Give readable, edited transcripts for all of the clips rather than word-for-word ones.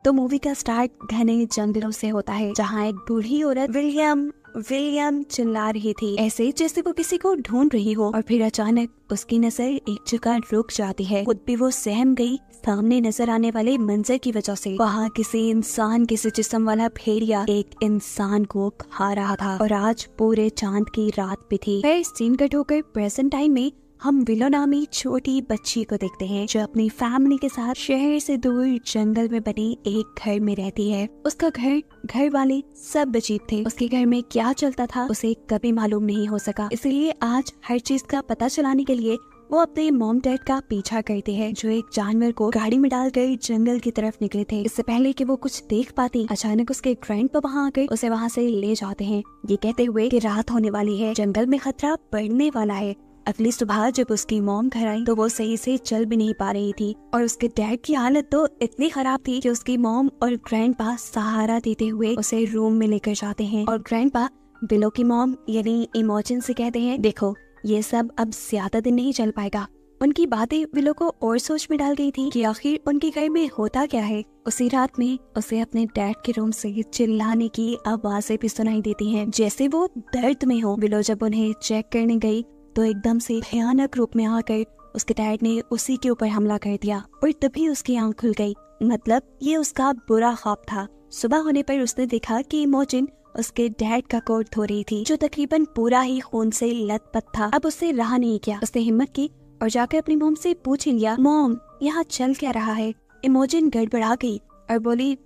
तो मूवी का स्टार्ट घने जंगलों से होता है, जहाँ एक बूढ़ी औरत विलियम विलियम चिल्ला रही थी, ऐसे जैसे वो किसी को ढूंढ रही हो। और फिर अचानक उसकी नजर एक जगह रुक जाती है। खुद भी वो सहम गई सामने नजर आने वाले मंजर की वजह से। वहाँ किसी जिस्म वाला भेड़िया एक इंसान को खा रहा था, और आज पूरे चांद की रात भी थी। फिर सीन कट होकर प्रेजेंट टाइम में हम विलो नामी छोटी बच्ची को देखते हैं, जो अपनी फैमिली के साथ शहर से दूर जंगल में बने एक घर में रहती है। उसका घर वाले सब अजीब थे। उसके घर में क्या चलता था उसे कभी मालूम नहीं हो सका। इसलिए आज हर चीज का पता चलाने के लिए वो अपने मॉम डैड का पीछा करते हैं, जो एक जानवर को गाड़ी में डालकर जंगल की तरफ निकले थे। इससे पहले कि वो कुछ देख पाती, अचानक उसके ग्रैंडपा वहाँ आकर उसे वहाँ से ले जाते हैं, ये कहते हुए कि रात होने वाली है, जंगल में खतरा बढ़ने वाला है। अगली सुबह जब उसकी मॉम घर आई तो वो सही से चल भी नहीं पा रही थी, और उसके डैड की हालत तो इतनी खराब थी कि उसकी मॉम और ग्रैंडपा सहारा देते हुए उसे रूम में लेकर जाते हैं। और ग्रैंडपा विलो की मॉम यानी इमोजन से कहते हैं, देखो ये सब अब ज्यादा दिन नहीं चल पाएगा। उनकी बातें विलो को और सोच में डाल गई थी कि आखिर उनके घर में होता क्या है। उसी रात में उसे अपने डैड के रूम से चिल्लाने की आवाजें भी सुनाई देती हैं, जैसे वो दर्द में हो। विलो जब उन्हें चेक करने गई तो एकदम से भयानक रूप में आकर उसके डैड ने उसी के ऊपर हमला कर दिया, और तभी उसकी आंख खुल गई। मतलब ये उसका बुरा ख्वाब था। सुबह होने पर उसने देखा कि इमोजिन उसके डैड का कोट धो रही थी, जो तकरीबन पूरा ही खून से लथपथ था। अब उससे रहा नहीं किया, उसने हिम्मत की और जाकर अपनी मॉम से पूछ लिया, मॉम यहाँ चल क्या रहा है। इमोजिन गड़बड़ा गई और बोली,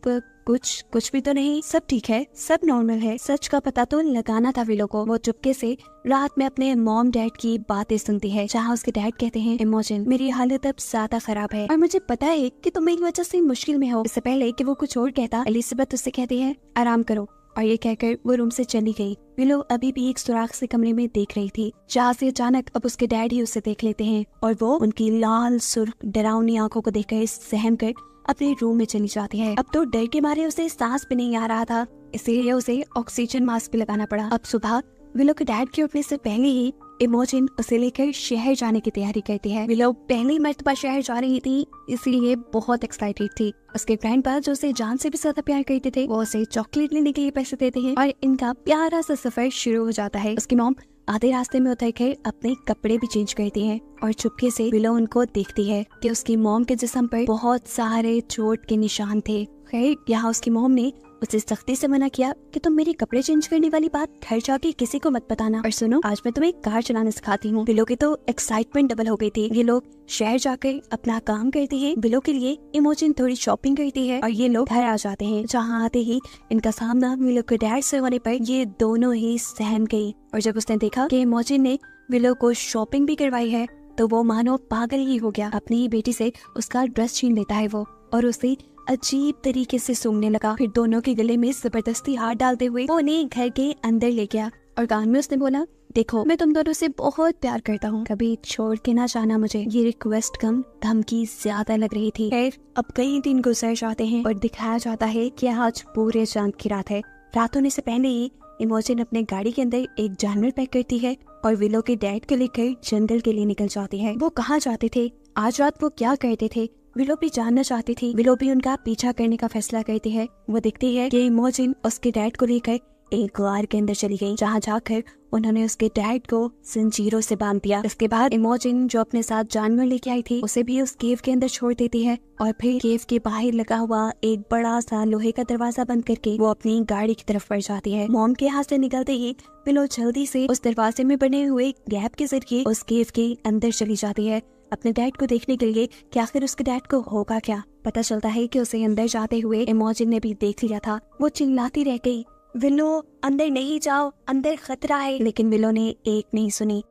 कुछ भी तो नहीं, सब ठीक है, सब नॉर्मल है। सच का पता तो लगाना था विलो को। वो चुपके से रात में अपने मॉम डैड की बातें सुनती है, जहाँ उसके डैड कहते हैं, इमोजिन मेरी हालत अब ज्यादा खराब है और मुझे पता है कि तुम मेरी वजह से मुश्किल में हो। इससे पहले कि वो कुछ और कहता, एलिजाबेथ उससे कहती है, आराम करो, और ये कहकर वो रूम से चली गई। विलो अभी भी एक सुराख से कमरे में देख रही थी, जहाँ से अचानक अब उसके डैड ही उसे देख लेते हैं, और वो उनकी लाल सुर्ख डरावनी आंखों को देखकर सहम कर अपने रूम में चली जाती है। अब तो डर के मारे उसे सांस भी नहीं आ रहा था, इसीलिए उसे ऑक्सीजन मास्क भी लगाना पड़ा। अब सुबह विलो के डैड के उठने से पहले ही इमोजिन उसे लेकर शहर जाने की तैयारी करती है। विलो पहली मर्तबा शहर जा रही थी, इसीलिए बहुत एक्साइटेड थी। उसके ग्रैंडपा जो उसे जान से भी ज्यादा प्यार करते थे, वो उसे चॉकलेट लेने के लिए पैसे देते हैं, और इनका प्यारा सा सफर शुरू हो जाता है। उसकी मॉम आधे रास्ते में उतर कर अपने कपड़े भी चेंज करती है, और चुपके से विलो उनको देखती है कि उसकी मॉम के जिस्म पर बहुत सारे चोट के निशान थे। खैर यहाँ उसकी मॉम ने उसे सख्ती से मना किया कि तुम मेरे कपड़े चेंज करने वाली बात घर जाके किसी को मत बताना, और सुनो आज मैं तुम्हें कार चलाना सिखाती हूँ। विलो की तो एक्साइटमेंट डबल हो गई थी। ये लोग शहर जाकर अपना काम करते हैं, विलो के लिए इमोजिन थोड़ी शॉपिंग करती है, और ये लोग घर आ जाते हैं, जहाँ आते ही इनका सामना विलो के डैड से होने पर ये दोनों ही सहम गई। और जब उसने देखा कि इमोजिन ने विलो को शॉपिंग भी करवाई है, तो वो मानो पागल ही हो गया। अपनी ही बेटी से उसका ड्रेस छीन लेता है वो, और उसे अजीब तरीके से सूंघने लगा। फिर दोनों के गले में जबरदस्ती हाथ डालते हुए वो उन्हें घर के अंदर ले गया, और कान में उसने बोला, देखो मैं तुम दोनों से बहुत प्यार करता हूँ, कभी छोड़ के ना जाना मुझे। ये रिक्वेस्ट कम धमकी ज्यादा लग रही थी। खैर अब कई दिन गुजर जाते हैं और दिखाया जाता है कि आज पूरे चांद की रात है। रात होने से पहले ही इमोजिन अपने गाड़ी के अंदर एक जानवर पैक करती है और विलो के डैड को लेकर जंगल के लिए निकल जाती है। वो कहाँ जाते थे, आज रात वो क्या करते थे, विलो भी जानना चाहती थी। विलो भी उनका पीछा करने का फैसला करती है। वो देखती है कि इमोजिन उसके डैड को लेकर एक गार के अंदर चली गई, जहाँ जाकर उन्होंने उसके डैड को जंजीरों से बांध दिया। इसके बाद इमोजिन जो अपने साथ जानवर लेके आई थी, उसे भी उस केव के अंदर छोड़ देती है, और फिर केव के बाहर लगा हुआ एक बड़ा सा लोहे का दरवाजा बंद करके वो अपनी गाड़ी की तरफ बढ़ जाती है। मॉम के हाथ से निकलते ही विलो जल्दी से उस दरवाजे में बने हुए गैप के जरिए उस केव के अंदर चली जाती है, अपने डैड को देखने के लिए कि आखिर उसके डैड को होगा क्या। पता चलता है कि उसे अंदर जाते हुए इमोजिन ने भी देख लिया था। वो चिल्लाती रह गई, विलो अंदर नहीं जाओ, अंदर खतरा है, लेकिन विलो ने एक नहीं सुनी।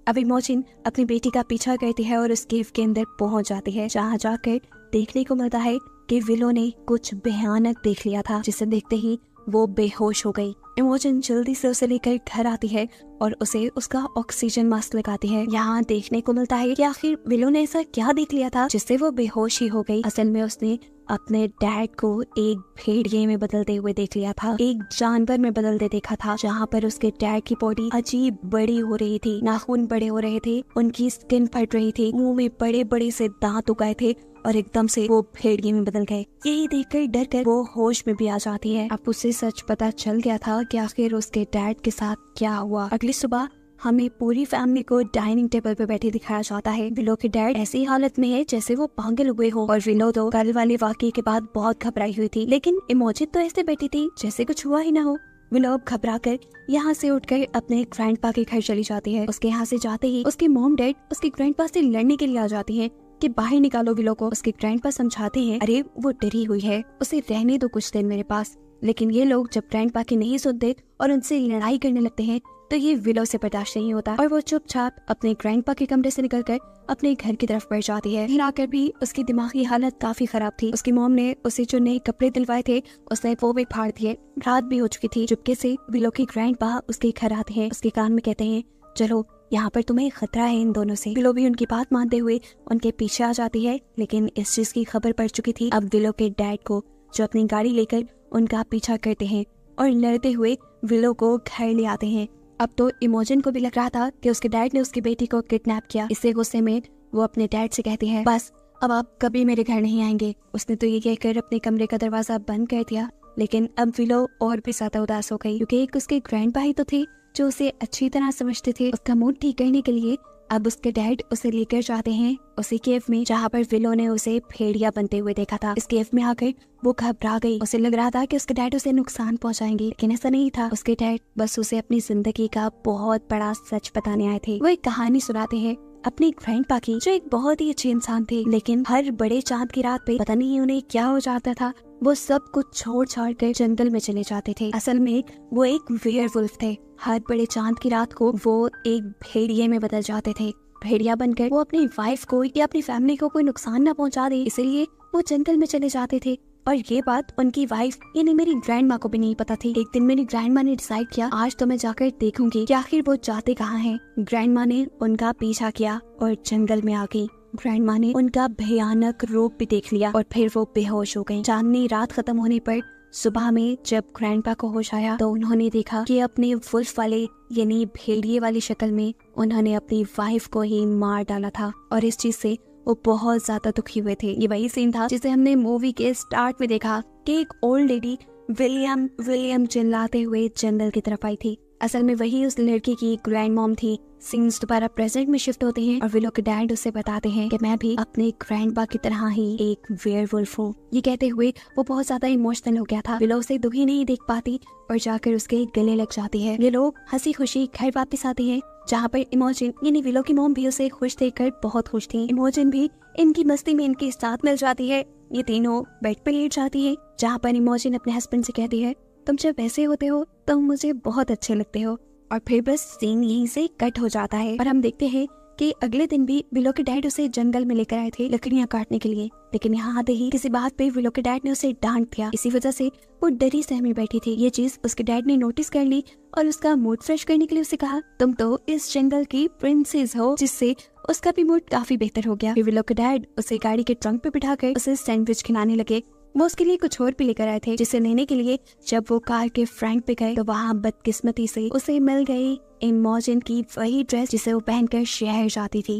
अब इमोजिन अपनी बेटी का पीछा करती है और उस केव के अंदर पहुंच जाती है, जहाँ जाकर देखने को मिलता है कि विलो ने कुछ भयानक देख लिया था, जिसे देखते ही वो बेहोश हो गई। इमोजिन जल्दी से उसे लेकर घर आती है और उसे उसका ऑक्सीजन मास्क लगाती है। यहाँ देखने को मिलता है कि आखिर विलो ने ऐसा क्या देख लिया था जिससे वो बेहोश ही हो गई। असल में उसने अपने डैड को एक भेड़िए में बदलते हुए देख लिया था, एक जानवर में बदलते देखा था, जहाँ पर उसके डैड की बॉडी अजीब बड़ी हो रही थी, नाखून बड़े हो रहे थे, उनकी स्किन फट रही थी, मुंह में बड़े बड़े से दांत उगाए थे और एकदम से वो भेड़िए में बदल गए। यही देखकर डर कर वो होश में भी आ जाती है। अब उसे सच पता चल गया था कि आखिर उसके डैड के साथ क्या हुआ। अगली सुबह हमें पूरी फैमिली को डाइनिंग टेबल पे बैठे दिखाया जाता है। विलो के डैड ऐसी हालत में है जैसे वो पागल हुए हो और विलो तो कल वाले वाकये के बाद बहुत घबराई हुई थी, लेकिन इमोजिन तो ऐसे बैठी थी जैसे कुछ हुआ ही ना हो। विलो अब घबरा कर यहाँ से उठकर अपने ग्रैंडपा के घर चली जाती है। उसके यहाँ से जाते ही उसके मॉम डैड उसके ग्रैंडपा से लड़ने के लिए आ जाती है कि बाहर निकालो विलो को। उसके ग्रैंडपा समझाते हैं, अरे वो डरी हुई है, उसे रहने दो कुछ दिन मेरे पास। लेकिन ये लोग जब ग्रैंडपा की नहीं सुनते और उनसे लड़ाई करने लगते हैं तो ये विलो से बर्दाश्त नहीं होता और वो चुपचाप अपने ग्रैंडपा के कमरे से निकलकर अपने घर की तरफ बढ़ जाती है। घर आकर भी उसकी दिमागी हालत काफी खराब थी। उसकी मॉम ने उसे जो नए कपड़े दिलवाए थे उसने वो भी फाड़ दिए। रात भी हो चुकी थी। चुपके से विलो की ग्रैंडपा उसके घर आते हैं, उसके कान में कहते हैं, चलो यहाँ पर तुम्हें खतरा है इन दोनों से। विलो भी उनकी बात मानते हुए उनके पीछे आ जाती है, लेकिन इस चीज की खबर पड़ चुकी थी अब विलो के डैड को, जो अपनी गाड़ी लेकर उनका पीछा करते हैं और लड़ते हुए विलो को घर ले आते हैं। अब तो इमोजिन को भी लग रहा था कि उसके डैड ने उसकी बेटी को किडनैप किया। इससे गुस्से में वो अपने डैड से कहती है, बस अब आप कभी मेरे घर नहीं आएंगे। उसने तो ये कहकर अपने कमरे का दरवाजा बंद कर दिया। लेकिन अब विलो और भी ज्यादा उदास हो गई, क्योंकि एक उसके ग्रैंडपा ही तो थे जो उसे अच्छी तरह समझते थे। उसका मूड ठीक करने के लिए अब उसके डैड उसे लेकर जाते हैं उसी केव में जहाँ पर विलो ने उसे भेड़िया बनते हुए देखा था। इस केव में आकर वो घबरा गई। उसे लग रहा था कि उसके डैड उसे नुकसान पहुंचाएंगे, लेकिन ऐसा नहीं था। उसके डैड बस उसे अपनी जिंदगी का बहुत बड़ा सच बताने आए थे। वो एक कहानी सुनाते हैं अपनी ग्रैंडपा की, जो एक बहुत ही अच्छे इंसान थे, लेकिन हर बड़े चांद की रात पे पता नहीं उन्हें क्या हो जाता था, वो सब कुछ छोड़ छाड़ कर जंगल में चले जाते थे। असल में वो एक वेयरवुल्फ थे। हर बड़े चांद की रात को वो एक भेड़िए में बदल जाते थे। भेड़िया बनकर वो अपनी वाइफ को या अपनी फैमिली को कोई नुकसान न पहुंचा दे, इसलिए वो जंगल में चले जाते थे। और ये बात उनकी वाइफ यानी मेरी ग्रैंड माँ को भी नहीं पता थी। एक दिन मेरी ग्रैंड माँ ने डिसाइड किया, आज तो मैं जाकर देखूंगी कि आखिर वो जाते कहाँ हैं। ग्रैंड माँ ने उनका पीछा किया और जंगल में आ गई। ग्रैंड माँ ने उनका भयानक रूप भी देख लिया और फिर वो बेहोश हो गई। चांदनी रात खत्म होने पर सुबह में जब ग्रैंडपा को होश आया तो उन्होंने देखा कि अपने वुल्फ वाले यानी भेड़िए वाली शक्ल में उन्होंने अपनी वाइफ को ही मार डाला था। और इस चीज से वो बहुत ज्यादा दुखी हुए थे। ये वही सीन था जिसे हमने मूवी के स्टार्ट में देखा कि एक ओल्ड लेडी विलियम विलियम चिल्लाते हुए जंगल की तरफ आई थी। असल में वही उस लड़की की ग्रैंड मॉम थी। सीन्स दोबारा प्रेजेंट में शिफ्ट होते हैं और विलो के डैड उसे बताते हैं कि मैं भी अपने ग्रैंडपा की तरह ही एक वेयरवुल्फ हूँ। ये कहते हुए वो बहुत ज्यादा इमोशनल हो गया था। विलो उसे दुखी नहीं देख पाती और जाकर उसके गले लग जाती है। ये लोग हंसी खुशी घर वापस आते हैं, जहाँ पर इमोजिन यानी विलो की मॉम भी उसे खुश देखकर बहुत खुश थी। इमोजिन भी इनकी मस्ती में इनके साथ मिल जाती है। ये तीनों बेड पर लेट जाती है, जहाँ पर इमोजिन अपने हस्बैंड से कहती है, तुम जब ऐसे होते हो तुम मुझे बहुत अच्छे लगते हो। और फिर बस सीन यहीं से कट हो जाता है और हम देखते हैं कि अगले दिन भी विलो के डैड उसे जंगल में लेकर आए थे लकड़ियां काटने के लिए, लेकिन यहाँ आते ही किसी बात पे विलो के डैड ने उसे डांट दिया। इसी वजह से वो डरी सहमी बैठी थी। ये चीज उसके डैड ने नोटिस कर ली और उसका मूड फ्रेश करने के लिए उसे कहा, तुम तो इस जंगल की प्रिंसेस हो, जिससे उसका भी मूड काफी बेहतर हो गया। फिर विलो के डैड उसे गाड़ी के ट्रंक पे बिठाकर उसे सैंडविच खिलाने लगे। वो उसके लिए कुछ और भी लेकर आए थे, जिसे लेने के लिए जब वो कार के फ्रंट पे गए तो वहाँ बदकिस्मती से उसे मिल गई इमोजिन की वही ड्रेस जिसे वो पहनकर शहर जाती थी।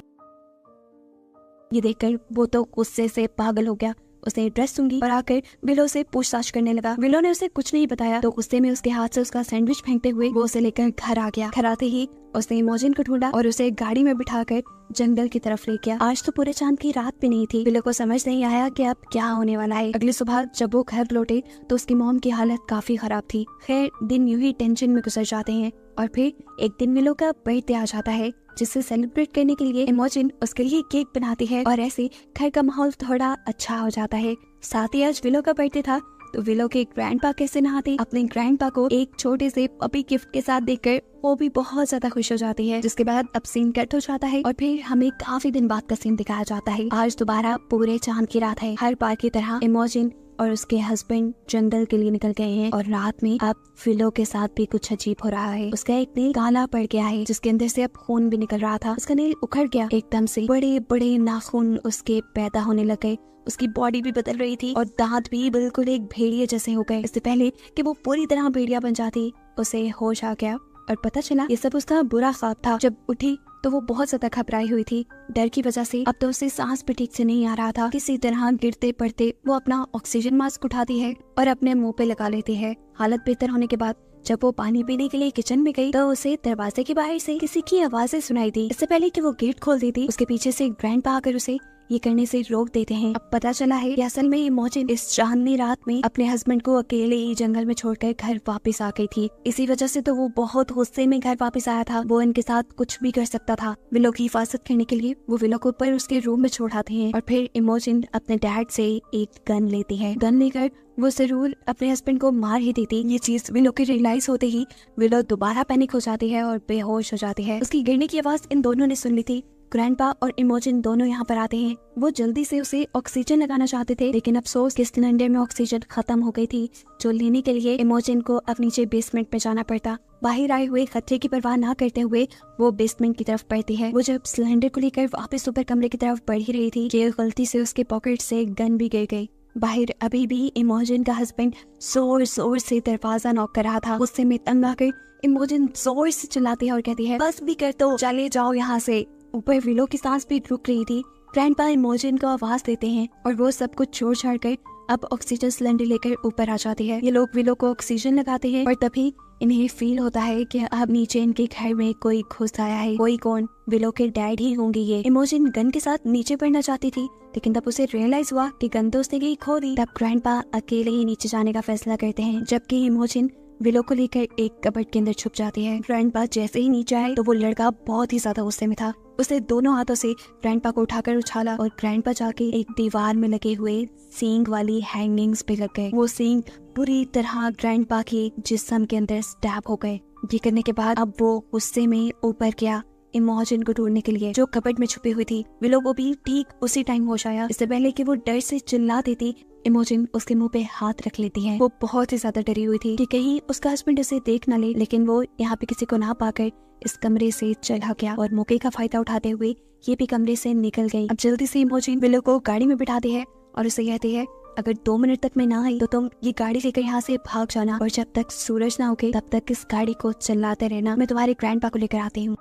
ये देखकर वो तो गुस्से से पागल हो गया। उसने ड्रेस सूंघी और आकर विलो से पूछताछ करने लगा। विलो ने उसे कुछ नहीं बताया तो गुस्से में उसके हाथ से उसका सैंडविच फेंकते हुए वो उसे लेकर घर आ गया। घर आते ही उसने इमोजिन को ढूंढा और उसे गाड़ी में बिठाकर जंगल की तरफ ले गया। आज तो पूरे चांद की रात भी नहीं थी। विलो को समझ नहीं आया कि अब क्या होने वाला है। अगली सुबह जब वो घर लौटे तो उसकी मॉम की हालत काफी खराब थी। खैर दिन यूं ही टेंशन में गुजर जाते हैं और फिर एक दिन विलो का बर्थडे आ जाता है, जिसे सेलिब्रेट करने के लिए इमोजिन उसके लिए केक बनाती है और ऐसे घर का माहौल थोड़ा अच्छा हो जाता है। साथ ही आज विलो का बर्थडे था तो विलो के ग्रैंडपा कैसे नहाते अपने ग्रैंडपा को एक छोटे से पपी गिफ्ट के साथ देखकर वो भी बहुत ज्यादा खुश हो जाती है। जिसके बाद अब सीन कट हो जाता है और फिर हमें काफी दिन बाद का सीन दिखाया जाता है। आज दोबारा पूरे चांद की रात है। हर बार की तरह इमोजिन और उसके हस्बैंड जंगल के लिए निकल गए हैं और रात में अब विलो के साथ भी कुछ अजीब हो रहा है। उसका एक नेल काला पड़ गया है, जिसके अंदर से अब खून भी निकल रहा था। उसका नेल उखड़ गया एकदम से। बड़े बड़े नाखून उसके पैदा होने लगे। उसकी बॉडी भी बदल रही थी और दांत भी बिल्कुल एक भेड़िए जैसे हो गए। इससे पहले कि वो पूरी तरह भेड़िया बन जाती, उसे होश आ गया और पता चला ये सब उसका बुरा ख्वाब था। जब उठी तो वो बहुत ज्यादा घबराई हुई थी डर की वजह से। अब तो उसे सांस भी ठीक से नहीं आ रहा था। किसी तरह गिरते पड़ते वो अपना ऑक्सीजन मास्क उठाती है और अपने मुंह पे लगा लेती है। हालत बेहतर होने के बाद जब वो पानी पीने के लिए किचन में गई तो उसे दरवाजे के बाहर से किसी की आवाजें सुनाई दी। इससे पहले कि वो गेट खोल देती, उसके पीछे से ग्रैंडपा आकर उसे ये करने से रोक देते हैं। अब पता चला है कि असल में इमोजिन इस चांदनी रात में अपने हस्बैंड को अकेले ही जंगल में छोड़कर घर वापस आ गई थी। इसी वजह से तो वो बहुत गुस्से में घर वापस आया था। वो इनके साथ कुछ भी कर सकता था। विलो की हिफाजत करने के लिए वो विलो को ऊपर उसके रूम में छोड़ाते हैं और फिर इमोजिन अपने डैड से एक गन लेती है। गन लेकर वो जरूर अपने हस्बैंड को मार ही देती। ये चीज विलो की रियलाइज होते ही विलो दोबारा पैनिक हो जाती है और बेहोश हो जाती है। उसकी गिरने की आवाज इन दोनों ने सुन ली थी। ग्रैंडपा और इमोजिन दोनों यहाँ पर आते हैं। वो जल्दी से उसे ऑक्सीजन लगाना चाहते थे, लेकिन अफसोस कि सिलेंडर में ऑक्सीजन खत्म हो गई थी, जो लेने के लिए इमोजिन को अब नीचे बेसमेंट में जाना पड़ता। बाहर आए हुए खतरे की परवाह ना करते हुए वो बेसमेंट की तरफ बढ़ती है। वो जब सिलेंडर को लेकर वापस ऊपर कमरे की तरफ बढ़ ही रही थी कि गलती से उसके पॉकेट से गन भी गिर गई। बाहर अभी भी इमोजिन का हस्बैंड जोर जोर से दरवाजा नॉक कर रहा था। गुस्से में तंग आकर इमोजिन जोर से चिल्लाती है और कहती है, बस भी कर दो, चले जाओ यहाँ से। ऊपर विलो की सांस भी रुक रही थी। ग्रैंडपा इमोजिन को आवाज देते हैं और वो सब कुछ छोड़ छाड़ कर अब ऑक्सीजन सिलेंडर लेकर ऊपर आ जाती है। ये लोग विलो को ऑक्सीजन लगाते हैं और तभी इन्हें फील होता है कि अब नीचे इनके घर में कोई घुस आया है। कोई कौन? विलो के डैड ही होंगे ये। इमोजिन गन के साथ नीचे पड़ना चाहती थी, लेकिन तब उसे रियलाइज हुआ कि गन तो उसने कहीं खो दी। तब ग्रैंडपा अकेले ही नीचे जाने का फैसला करते हैं, जबकि इमोजिन विलो को लेकर एक कबर्ड के अंदर छुप जाती है। ग्रैंडपा जैसे ही नीचे आए तो वो लड़का बहुत ही ज्यादा गुस्से में था। उसने दोनों हाथों से ग्रैंडपा को उठाकर उछाला और ग्रैंडपा जाके एक दीवार में लगे हुए सींग वाली हैंगिंग्स पे लग गए। वो सींग पूरी तरह ग्रैंडपा के जिस्म के अंदर स्टैब हो गए। ये करने के बाद अब वो गुस्से में ऊपर गया इमोजिन को ढूंढने के लिए, जो कबर्ड में छुपी हुई थी। विलो को भी ठीक उसी टाइम होश आया। इससे पहले कि वो डर से चिल्ला देती, इमोजिन उसके मुंह पे हाथ रख लेती है। वो बहुत ही ज्यादा डरी हुई थी कि कहीं उसका हस्बैंड उसे देख न ले, लेकिन वो यहाँ पे किसी को ना पाकर इस कमरे से चला गया और मौके का फायदा उठाते हुए ये भी कमरे से निकल गई। अब जल्दी से इमोजिन विलो को गाड़ी में बिठाती है और उसे कहती है, अगर 2 मिनट तक मैं ना आई तो तुम ये गाड़ी लेकर यहाँ से भाग जाना और जब तक सूरज ना उगे तब तक इस गाड़ी को चलाते रहना। मैं तुम्हारे ग्रैंडपा को लेकर आती हूँ।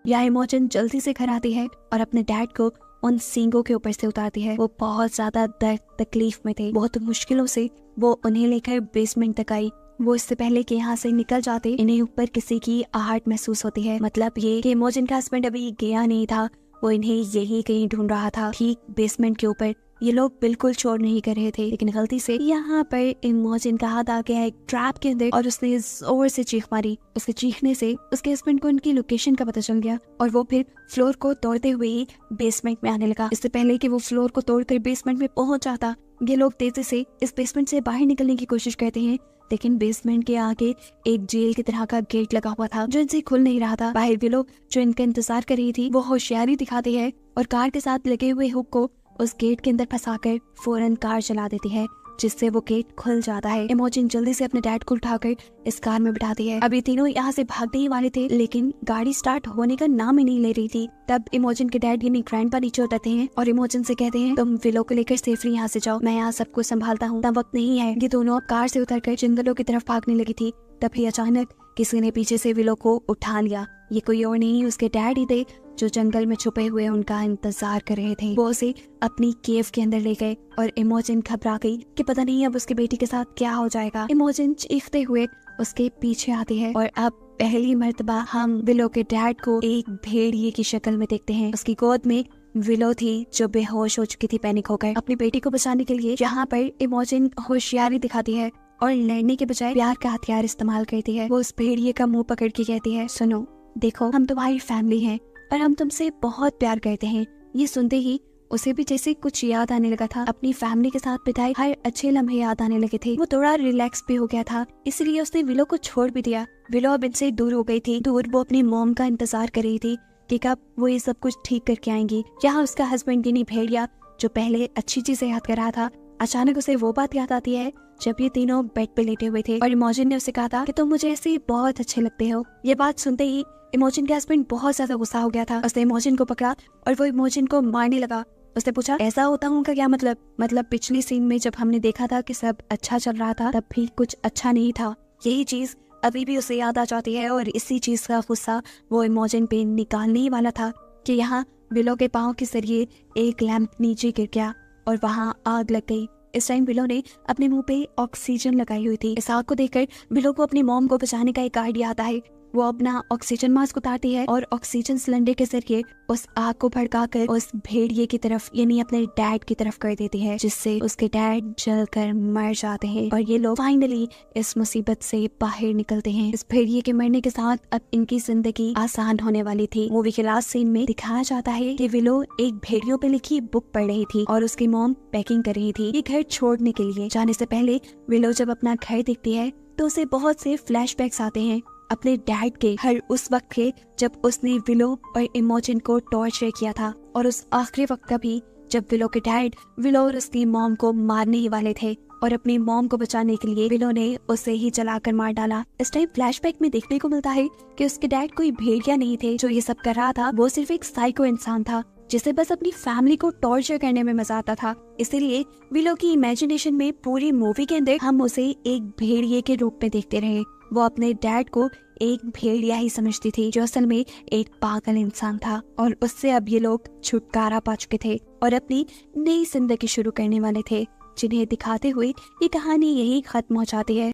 या इमोजिन जल्दी से घर आती है और अपने डैड को उन सींगों के ऊपर से उतारती है। वो बहुत ज्यादा दर्द तकलीफ में थे। बहुत मुश्किलों से वो उन्हें लेकर बेसमेंट तक आई। वो इससे पहले कि यहाँ से निकल जाते इन्हें ऊपर किसी की आहट महसूस होती है। मतलब ये कि इमोजिन का हस्बैंड अभी गया नहीं था, वो इन्हें यही कहीं ढूंढ रहा था, ठीक बेसमेंट के ऊपर। ये लोग बिल्कुल शोर नहीं कर रहे थे, लेकिन गलती से यहाँ पर इमोजिन का हाथ आ गया एक ट्रैप के अंदर और उसने जोर से चीख मारी। उसके चीखने से उसके हस्बैंड को उनकी लोकेशन का पता चल गया और वो फिर फ्लोर को तोड़ते हुए ही बेसमेंट में आने लगा। इससे पहले कि वो फ्लोर को तोड़कर बेसमेंट में पहुंच जाता, ये लोग तेजी से इस बेसमेंट से बाहर निकलने की कोशिश करते हैं, लेकिन बेसमेंट के आगे एक जेल की तरह का गेट लगा हुआ था जो इनसे खुल नहीं रहा था। बाहर भी लोग जो इनका इंतजार कर रही थी वो होशियारी दिखाती है और कार के साथ लगे हुए हुक को उस गेट के अंदर फंसाकर फौरन कार चला देती है, जिससे वो गेट खुल जाता है। इमोजिन जल्दी से अपने डैड को उठाकर इस कार में बिठाती है। अब ये तीनों यहाँ से भागने ही वाले थे, लेकिन गाड़ी स्टार्ट होने का नाम ही नहीं ले रही थी। तब इमोजिन के डैड यानी ग्रैंडपा नीचे उतरते हैं और इमोजिन से कहते हैं, तुम विलो को लेकर सेफली यहाँ से जाओ, मैं यहाँ सबको संभालता हूँ। तब वक्त नहीं है। ये दोनों अब कार से उतरकर जंगलों की तरफ भागने लगी थी। तभी अचानक किसी ने पीछे से विलो को उठा लिया। ये कोई और नहीं, उसके डैड ही थे जो जंगल में छुपे हुए उनका इंतजार कर रहे थे। वो उसे अपनी केव के अंदर ले गए और इमोजिन घबरा गई कि पता नहीं अब उसकी बेटी के साथ क्या हो जाएगा। इमोजिन चीखते हुए उसके पीछे आती है और अब पहली मर्तबा हम विलो के डैड को एक भेड़िए की शक्ल में देखते हैं। उसकी गोद में विलो थी जो बेहोश हो चुकी थी पैनिक होकर। अपनी बेटी को बचाने के लिए यहाँ पर इमोजिन होशियारी दिखाती है और लड़ने के बजाय प्यार का हथियार इस्तेमाल करती है। वो उस भेड़िए का मुंह पकड़ के कहती है, सुनो, देखो, हम तुम्हारी फैमिली हैं और हम तुमसे बहुत प्यार करते हैं। ये सुनते ही उसे भी जैसे कुछ याद आने लगा था। अपनी फैमिली के साथ बिताए हर अच्छे लम्हे याद आने लगे थे। वो थोड़ा रिलैक्स भी हो गया था, इसलिए उसने विलो को छोड़ भी दिया। विलो अब इनसे दूर हो गई थी। दूर वो अपनी मॉम का इंतजार कर रही थी कि कब वो ये सब कुछ ठीक करके आएंगी। यहाँ उसका हस्बैंड यानी भेड़िया जो पहले अच्छी चीजें याद कर रहा था, अचानक उसे वो बात याद आती है जब ये तीनों बेड पे लेटे हुए थे और इमोजिन ने उसे कहा था कि तुम मुझे ऐसे बहुत अच्छे लगते हो। ये बात सुनते ही इमोजिन के हस्बैंड बहुत ज्यादा गुस्सा हो गया था। उसने इमोजिन को पकड़ा और वो इमोजिन को मारने लगा। उसने पूछा ऐसा होता हूँ का क्या मतलब पिछले सीन में जब हमने देखा था कि सब अच्छा चल रहा था तब भी कुछ अच्छा नहीं था। यही चीज अभी भी उसे याद आ जाती है और इसी चीज का गुस्सा वो इमोजन पे निकालने ही वाला था कि यहाँ विलो के पाँव के जरिए एक लैंप नीचे गिर गया और वहाँ आग लग गई। इस टाइम विलो ने अपने मुंह पे ऑक्सीजन लगाई हुई थी। इस आग को देखकर विलो को अपनी मॉम को बचाने का एक आइडिया आता है। वो अपना ऑक्सीजन मास्क उतारती है और ऑक्सीजन सिलेंडर के जरिए उस आग को भड़काकर उस भेड़िए की तरफ यानी अपने डैड की तरफ कर देती है, जिससे उसके डैड जलकर मर जाते हैं और ये लोग फाइनली इस मुसीबत से बाहर निकलते हैं। इस भेड़िए के मरने के साथ अब इनकी जिंदगी आसान होने वाली थी। मूवी के लास्ट सीन में दिखाया जाता है कि विलो एक भेड़ियों पे लिखी बुक पढ़ रही थी और उसकी मॉम पैकिंग कर रही थी ये घर छोड़ने के लिए। जाने से पहले विलो जब अपना घर देखती है तो उसे बहुत से फ्लैशबैक्स आते हैं अपने डैड के, हर उस वक्त के जब उसने विलो और इमोजन को टॉर्चर किया था और उस आखिरी वक्त का भी जब विलो के डैड विलो और उसकी मॉम को मारने ही वाले थे और अपनी मॉम को बचाने के लिए विलो ने उसे ही जलाकर मार डाला। इस टाइम फ्लैशबैक में देखने को मिलता है कि उसके डैड कोई भेड़िया नहीं थे जो ये सब कर रहा था, वो सिर्फ एक साइको इंसान था जिसे बस अपनी फैमिली को टॉर्चर करने में मजा आता था। इसीलिए विलो की इमेजिनेशन में पूरी मूवी के अंदर हम उसे एक भेड़िए के रूप में देखते रहे। वो अपने डैड को एक भेड़िया ही समझती थी जो असल में एक पागल इंसान था और उससे अब ये लोग छुटकारा पा चुके थे और अपनी नई जिंदगी शुरू करने वाले थे, जिन्हें दिखाते हुए ये कहानी यही खत्म हो जाती है।